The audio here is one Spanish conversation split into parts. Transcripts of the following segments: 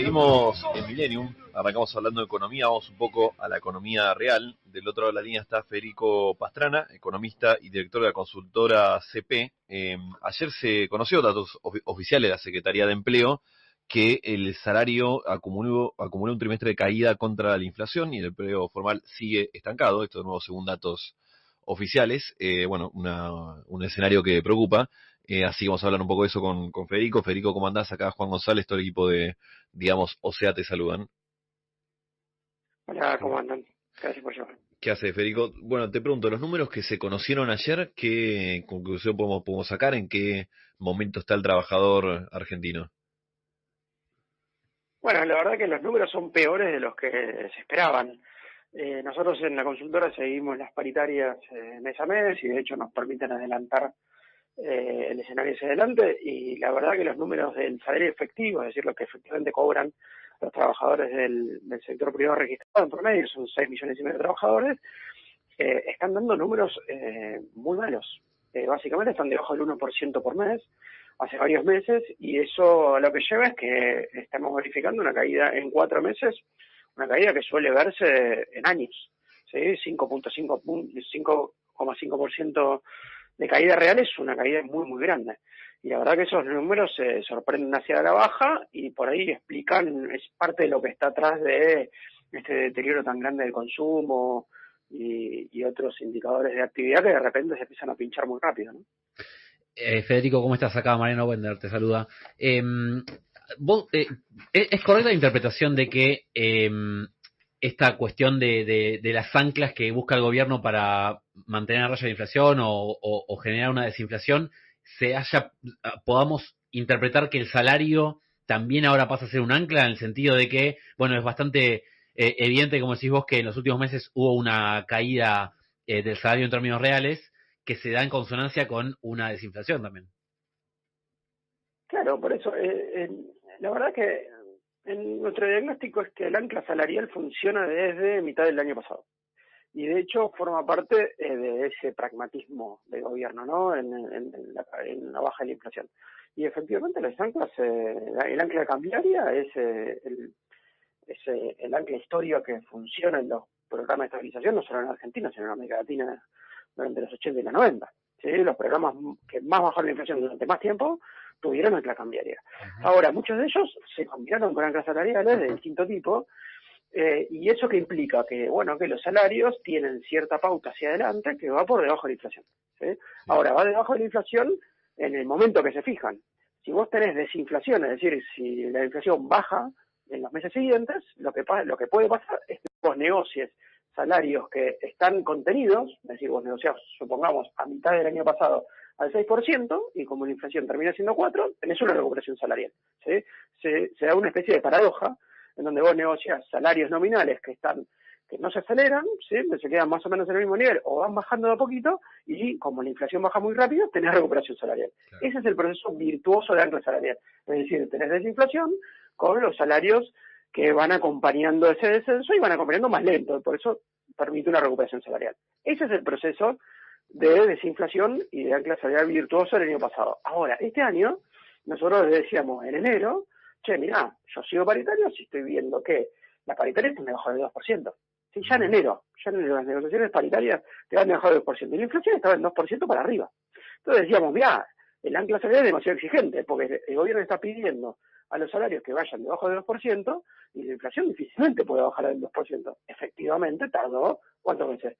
Seguimos en Millennium, arrancamos hablando de economía, vamos un poco a la economía real. Del otro lado de la línea está Federico Pastrana, economista y director de la consultora CP. Ayer se conoció datos oficiales de la Secretaría de Empleo que el salario acumuló un trimestre de caída contra la inflación y el empleo formal sigue estancado, esto de nuevo según datos oficiales. Un escenario que preocupa. Así que vamos a hablar un poco de eso con Federico. Federico, ¿cómo andás? Acá Juan González, todo el equipo de, digamos, OSEA te saludan. Hola, ¿cómo andan? Gracias por llamar. ¿Qué hace, Federico? Bueno, te pregunto, los números que se conocieron ayer, ¿qué conclusión podemos sacar? ¿En qué momento está el trabajador argentino? Bueno, la verdad que los números son peores de los que se esperaban. Nosotros en la consultora seguimos las paritarias mes a mes y de hecho nos permiten adelantar el escenario hacia adelante y la verdad que los números del salario efectivo, es decir, lo que efectivamente cobran los trabajadores del sector privado registrado en promedio, son 6,5 millones de trabajadores, están dando números muy malos. Básicamente están debajo del 1% por mes hace varios meses y eso lo que lleva es que estamos verificando una caída en 4 meses, una caída que suele verse en años, ¿sí? 5,5% de caída real es una caída muy, muy grande. Y la verdad que esos números se sorprenden hacia la baja y por ahí explican, es parte de lo que está atrás de este deterioro tan grande del consumo y otros indicadores de actividad que de repente se empiezan a pinchar muy rápido, ¿no? Federico, ¿cómo estás? Acá Mariano Wender te saluda. Vos, ¿Es correcta la interpretación de que esta cuestión de las anclas que busca el gobierno para mantener a raya la inflación o generar una desinflación, podamos interpretar que el salario también ahora pasa a ser un ancla, en el sentido de que, bueno, es bastante evidente, como decís vos, que en los últimos meses hubo una caída del salario en términos reales, que se da en consonancia con una desinflación también. Claro, por eso, la verdad que nuestro diagnóstico es que el ancla salarial funciona desde mitad del año pasado. Y de hecho forma parte de ese pragmatismo del gobierno, ¿no? En la baja de la inflación. Y efectivamente las anclas, el ancla cambiaria es el ancla histórico que funciona en los programas de estabilización, no solo en Argentina, sino en América Latina durante los 80 y los 90. ¿Sí? Los programas que más bajaron la inflación durante más tiempo tuvieron ancla cambiaria. Uh-huh. Ahora, muchos de ellos se combinaron con anclas salariales de distinto tipo. ¿Y eso qué implica? Que, bueno, que los salarios tienen cierta pauta hacia adelante que va por debajo de la inflación. ¿Sí? Sí. Ahora, va debajo de la inflación en el momento que se fijan. Si vos tenés desinflación, es decir, si la inflación baja en los meses siguientes, lo que puede pasar es que vos negocies salarios que están contenidos, es decir, vos negociás, supongamos, a mitad del año pasado al 6%, y como la inflación termina siendo 4%, tenés una recuperación salarial. ¿Sí? Se da una especie de paradoja en donde vos negociás salarios nominales que no se aceleran, ¿sí? Se quedan más o menos en el mismo nivel o van bajando de a poquito y como la inflación baja muy rápido, tenés recuperación salarial. Claro. Ese es el proceso virtuoso de ancla salarial. Es decir, tenés desinflación con los salarios que van acompañando ese descenso y van acompañando más lento, por eso permite una recuperación salarial. Ese es el proceso de desinflación y de ancla salarial virtuoso del año pasado. Ahora, este año, nosotros decíamos en enero, che, mirá, yo sigo paritario si estoy viendo que la paritaria está debajo del 2%. Sí, ya en enero las negociaciones paritarias te van debajo del 2%. Y la inflación estaba en 2% para arriba. Entonces decíamos, mirá, el ancla salarial es demasiado exigente, porque el gobierno está pidiendo a los salarios que vayan debajo del 2%, y la inflación difícilmente puede bajar del 2%. Efectivamente, tardó, ¿cuántos meses?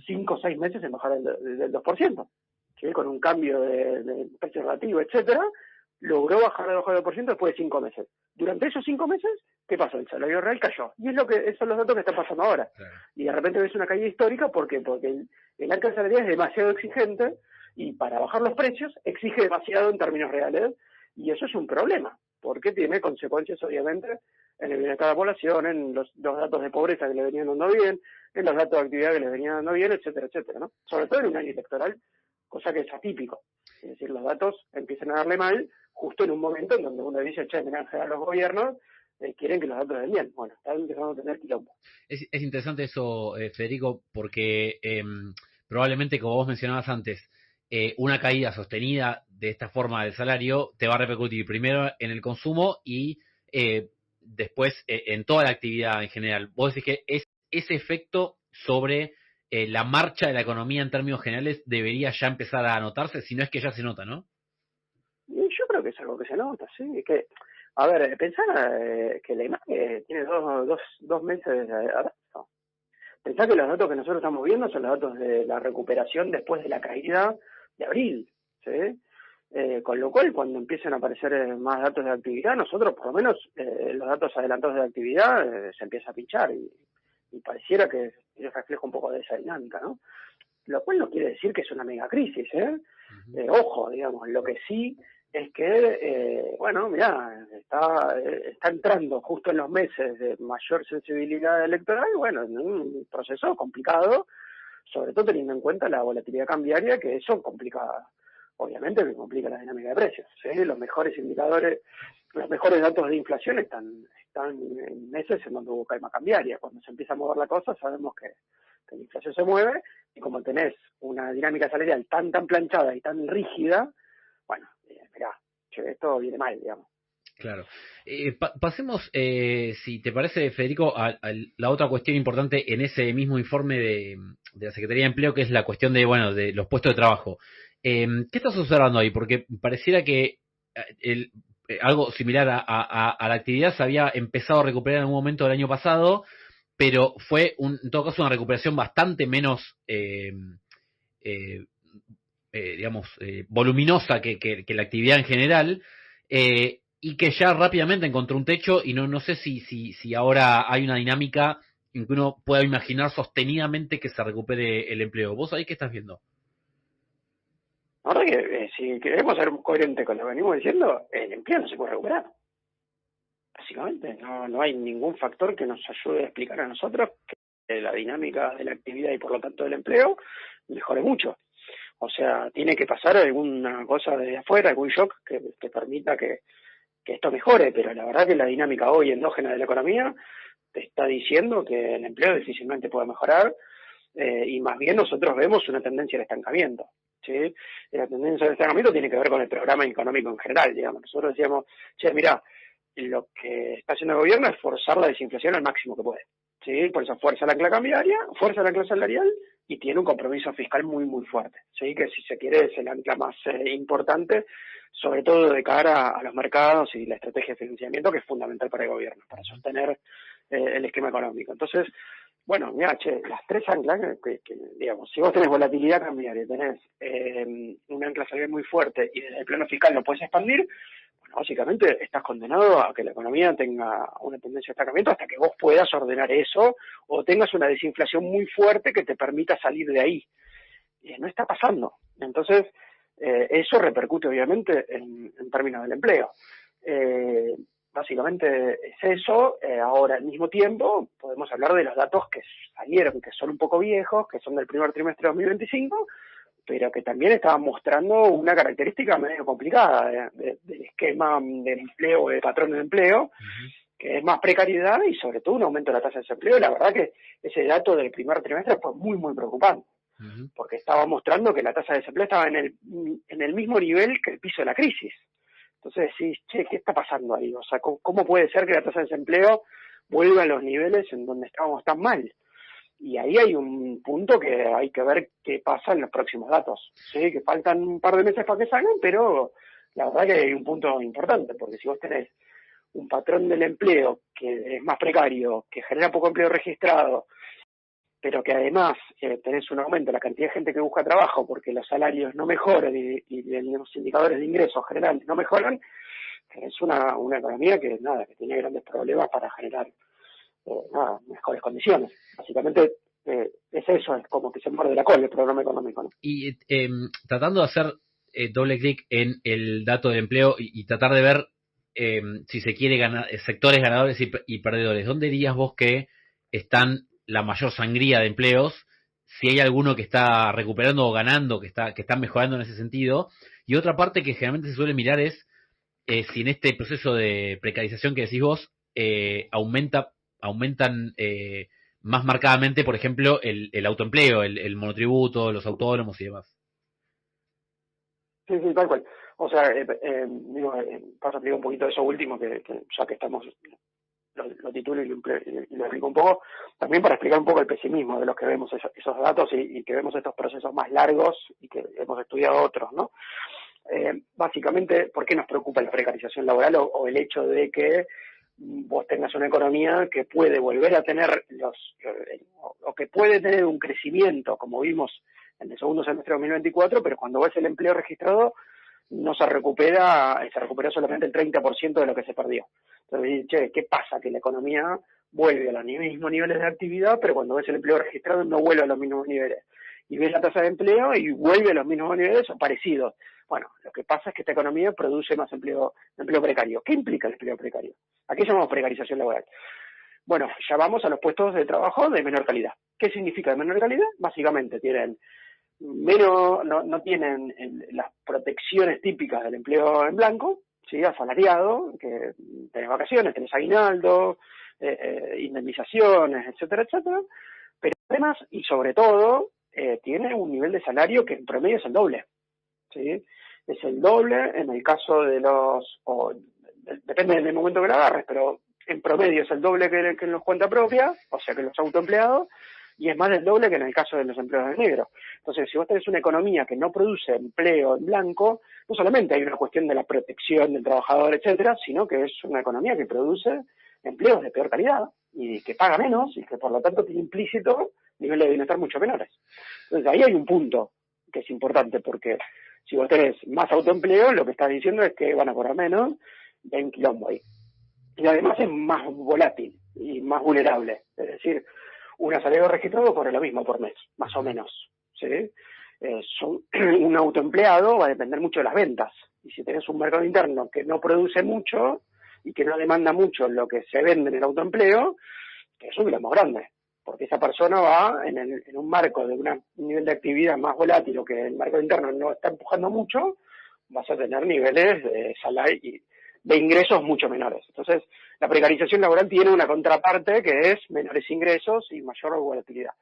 5 o 6 meses en bajar del 2%. ¿Sí? Con un cambio de precio relativo, etcétera, logró bajar debajo del 2% después de 5 meses. Durante esos 5 meses, ¿qué pasó? El salario real cayó. Y esos son los datos que están pasando ahora. Claro. Y de repente ves una caída histórica, ¿por qué? Porque el ancla salarial es demasiado exigente y para bajar los precios exige demasiado en términos reales y eso es un problema, porque tiene consecuencias obviamente en el bienestar de la población, en los datos de pobreza que le venían dando bien, en los datos de actividad que le venían dando bien, etcétera, etcétera, ¿no? Sobre todo en un año electoral, cosa que es atípico. Es decir, los datos empiezan a darle mal justo en un momento en donde uno dice, che, mirá, en general los gobiernos quieren que los datos den bien. Bueno, están empezando a tener quilombo. Es interesante eso, Federico, porque probablemente, como vos mencionabas antes, una caída sostenida de esta forma del salario te va a repercutir primero en el consumo y después en toda la actividad en general. Vos decís que ese efecto sobre la marcha de la economía en términos generales debería ya empezar a notarse, si no es que ya se nota, ¿no? Y yo creo que es algo que se nota, sí. Que, a ver, pensá que la imagen tiene dos meses de atraso. Pensá que los datos que nosotros estamos viendo son los datos de la recuperación después de la caída de abril, ¿sí? Con lo cual, cuando empiecen a aparecer más datos de actividad, nosotros, por lo menos, los datos adelantados de actividad se empieza a pinchar y pareciera que refleja un poco de esa dinámica, ¿no? Lo cual no quiere decir que es una mega crisis, ¿eh? Ojo, digamos, lo que sí es que, bueno, mirá, está entrando justo en los meses de mayor sensibilidad electoral, bueno, en un proceso complicado, sobre todo teniendo en cuenta la volatilidad cambiaria, que eso complica, obviamente, que complica la dinámica de precios, ¿sí? Los mejores indicadores, los mejores datos de inflación están en meses en donde hubo calma cambiaria. Cuando se empieza a mover la cosa, sabemos que la inflación se mueve, y como tenés una dinámica salarial tan planchada y tan rígida, bueno, mirá, esto viene mal, digamos. Claro. Pasemos, si te parece, Federico, a la otra cuestión importante en ese mismo informe de la Secretaría de Empleo, que es la cuestión de, bueno, de los puestos de trabajo. ¿Qué estás observando ahí? Porque pareciera que algo similar a la actividad se había empezado a recuperar en algún momento del año pasado, pero fue, en todo caso, una recuperación bastante menos, digamos, voluminosa que la actividad en general. Y que ya rápidamente encontró un techo y no sé si ahora hay una dinámica en que uno pueda imaginar sostenidamente que se recupere el empleo. ¿Vos ahí qué estás viendo? La verdad que si queremos ser coherentes con lo que venimos diciendo, el empleo no se puede recuperar. Básicamente, no hay ningún factor que nos ayude a explicar a nosotros que la dinámica de la actividad y por lo tanto del empleo mejore mucho. O sea, tiene que pasar alguna cosa de afuera, algún shock que permita que esto mejore, pero la verdad que la dinámica hoy endógena de la economía te está diciendo que el empleo difícilmente puede mejorar, y más bien nosotros vemos una tendencia de estancamiento, ¿sí? Y la tendencia de estancamiento tiene que ver con el programa económico en general, digamos. Nosotros decíamos, che, mirá, lo que está haciendo el gobierno es forzar la desinflación al máximo que puede, ¿sí? Por eso fuerza el ancla cambiaria, fuerza el ancla salarial y tiene un compromiso fiscal muy fuerte, ¿sí? Que si se quiere es el ancla más importante, sobre todo de cara a los mercados y la estrategia de financiamiento, que es fundamental para el gobierno, para sostener el esquema económico. Entonces, bueno, mira, che, las tres anclas, digamos, si vos tenés volatilidad cambiaria, tenés un ancla salarial muy fuerte y desde el plano fiscal no puedes expandir, bueno, básicamente estás condenado a que la economía tenga una tendencia de estancamiento hasta que vos puedas ordenar eso o tengas una desinflación muy fuerte que te permita salir de ahí. No está pasando. Entonces, eso repercute obviamente en términos del empleo. Básicamente es eso. Ahora, al mismo tiempo, podemos hablar de los datos que salieron, que son un poco viejos, que son del primer trimestre de 2025, pero que también estaban mostrando una característica medio complicada del esquema del empleo, de patrón de empleo, que es más precariedad y sobre todo un aumento de la tasa de desempleo. La verdad que ese dato del primer trimestre fue muy preocupante, porque estaba mostrando que la tasa de desempleo estaba en el mismo nivel que el piso de la crisis. Entonces decís, che, ¿qué está pasando ahí? O sea, ¿cómo puede ser que la tasa de desempleo vuelva a los niveles en donde estábamos tan mal? Y ahí hay un punto que hay que ver qué pasa en los próximos datos. Sí, que faltan un par de meses para que salgan, pero la verdad que hay un punto importante, porque si vos tenés un patrón del empleo que es más precario, que genera poco empleo registrado, pero que además tenés un aumento de la cantidad de gente que busca trabajo porque los salarios no mejoran y los indicadores de ingresos generales no mejoran, es una economía que tiene grandes problemas para generar mejores condiciones. Básicamente es eso, es como que se muerde la cola el programa económico, ¿no? Y tratando de hacer doble clic en el dato de empleo y tratar de ver si se quiere sectores ganadores y perdedores, ¿dónde dirías vos que están la mayor sangría de empleos? Si hay alguno que está recuperando o ganando, que está mejorando en ese sentido. Y otra parte que generalmente se suele mirar es si en este proceso de precarización que decís vos aumentan más marcadamente, por ejemplo, el autoempleo, el monotributo, los autónomos y demás. Sí, tal cual. O sea, paso a explicar un poquito de eso último, que ya que estamos lo titulo y lo explico un poco, también para explicar un poco el pesimismo de los que vemos esos datos y que vemos estos procesos más largos y que hemos estudiado otros, ¿no? Básicamente, ¿por qué nos preocupa la precarización laboral o el hecho de que vos tengas una economía que puede volver a tener o que puede tener un crecimiento, como vimos en el segundo semestre de 2024, pero cuando ves el empleo registrado no se recupera, se recuperó solamente el 30% de lo que se perdió. Entonces, che, ¿qué pasa? Que la economía vuelve a los mismos niveles de actividad, pero cuando ves el empleo registrado no vuelve a los mismos niveles. Y ves la tasa de empleo y vuelve a los mismos niveles o parecidos. Bueno, lo que pasa es que esta economía produce más empleo precario. ¿Qué implica el empleo precario? ¿A qué llamamos precarización laboral? Bueno, ya vamos a los puestos de trabajo de menor calidad. ¿Qué significa de menor calidad? Básicamente tienen no tienen las protecciones típicas del empleo en blanco, ¿sí? Asalariado, que tenés vacaciones, tenés aguinaldo, indemnizaciones, etcétera, etcétera, pero además y sobre todo tiene un nivel de salario que en promedio es el doble, ¿sí? Es el doble en el caso de depende del momento que lo agarres, pero en promedio es el doble que en los cuenta propia, o sea que los autoempleados, y es más del doble que en el caso de los empleados en negro. Entonces, si vos tenés una economía que no produce empleo en blanco, no solamente hay una cuestión de la protección del trabajador, etcétera, sino que es una economía que produce empleos de peor calidad y que paga menos y que por lo tanto tiene implícito niveles de bienestar mucho menores. Entonces, ahí hay un punto que es importante porque si vos tenés más autoempleo, lo que estás diciendo es que van a cobrar menos y hay un quilombo ahí. Y además es más volátil y más vulnerable. Es decir, un asalariado registrado cobra lo mismo por mes, más o menos, ¿sí? Un autoempleado va a depender mucho de las ventas. Y si tenés un mercado interno que no produce mucho y que no demanda mucho lo que se vende en el autoempleo, que es un más grande. Porque esa persona va en un marco de un nivel de actividad más volátil o que el mercado interno no está empujando mucho, vas a tener niveles de salario y de ingresos mucho menores. Entonces, la precarización laboral tiene una contraparte que es menores ingresos y mayor volatilidad.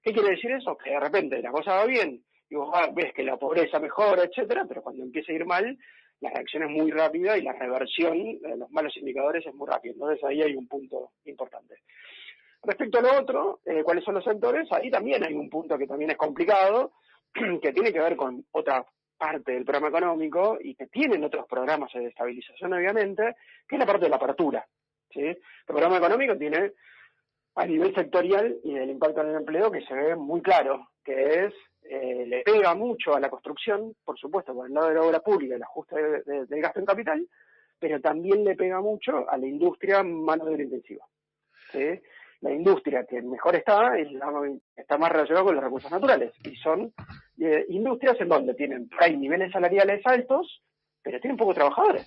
¿Qué quiere decir eso? Que de repente la cosa va bien y vos ves que la pobreza mejora, etcétera, pero cuando empieza a ir mal, la reacción es muy rápida y la reversión de los malos indicadores es muy rápida. Entonces, ahí hay un punto importante. Respecto a lo otro, ¿cuáles son los sectores? Ahí también hay un punto que también es complicado, que tiene que ver con otra parte del programa económico y que tienen otros programas de estabilización, obviamente, que es la parte de la apertura, ¿sí? El programa económico tiene a nivel sectorial y del impacto en el empleo que se ve muy claro, que es, le pega mucho a la construcción, por supuesto, por el lado de la obra pública, el ajuste del gasto en capital, pero también le pega mucho a la industria mano de obra intensiva, ¿sí? La industria que mejor está más relacionada con los recursos naturales y son industrias en donde hay niveles salariales altos, pero tienen pocos trabajadores.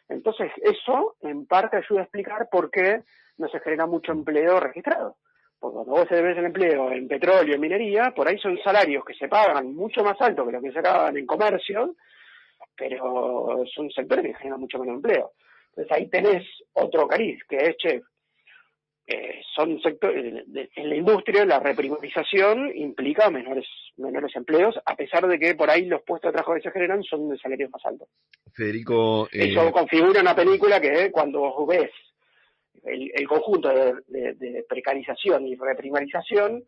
Entonces, eso en parte ayuda a explicar por qué no se genera mucho empleo registrado. Porque cuando vos ves el empleo en petróleo, en minería, por ahí son salarios que se pagan mucho más altos que los que se pagan en comercio, pero son sectores que generan mucho menos empleo. Entonces ahí tenés otro cariz, que es, son sectores, en la industria la reprimarización implica menores empleos, a pesar de que por ahí los puestos de trabajo que se generan son de salarios más altos. Federico, eso configura una película que cuando vos ves el conjunto de precarización y reprimarización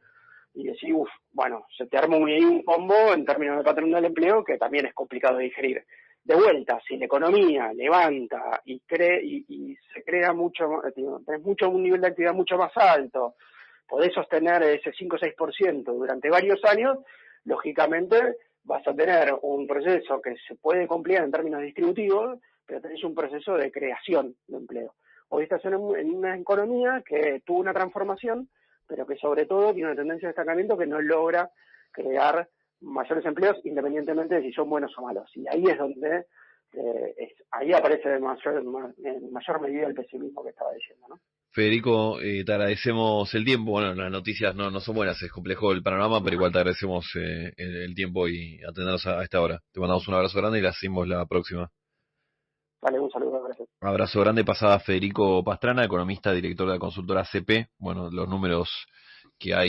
y decís, bueno, se te arma un combo en términos de patrón del empleo que también es complicado de digerir. De vuelta, si la economía levanta y se crea tenés un nivel de actividad mucho más alto, podés sostener ese 5 o 6% durante varios años, lógicamente vas a tener un proceso que se puede complicar en términos distributivos, pero tenés un proceso de creación de empleo. Hoy estás en una economía que tuvo una transformación, pero que sobre todo tiene una tendencia de estancamiento que no logra crear mayores empleos independientemente de si son buenos o malos. Y ahí es donde ahí aparece en mayor medida el pesimismo que estaba diciendo, ¿no? Federico, te agradecemos el tiempo. Bueno, las noticias no son buenas, es complejo el panorama, pero igual te agradecemos el tiempo y atendernos a esta hora. Te mandamos un abrazo grande y la hacemos la próxima. Vale, un saludo, gracias. Abrazo grande, pasaba Federico Pastrana, economista, director de la consultora CP. Bueno, los números que hay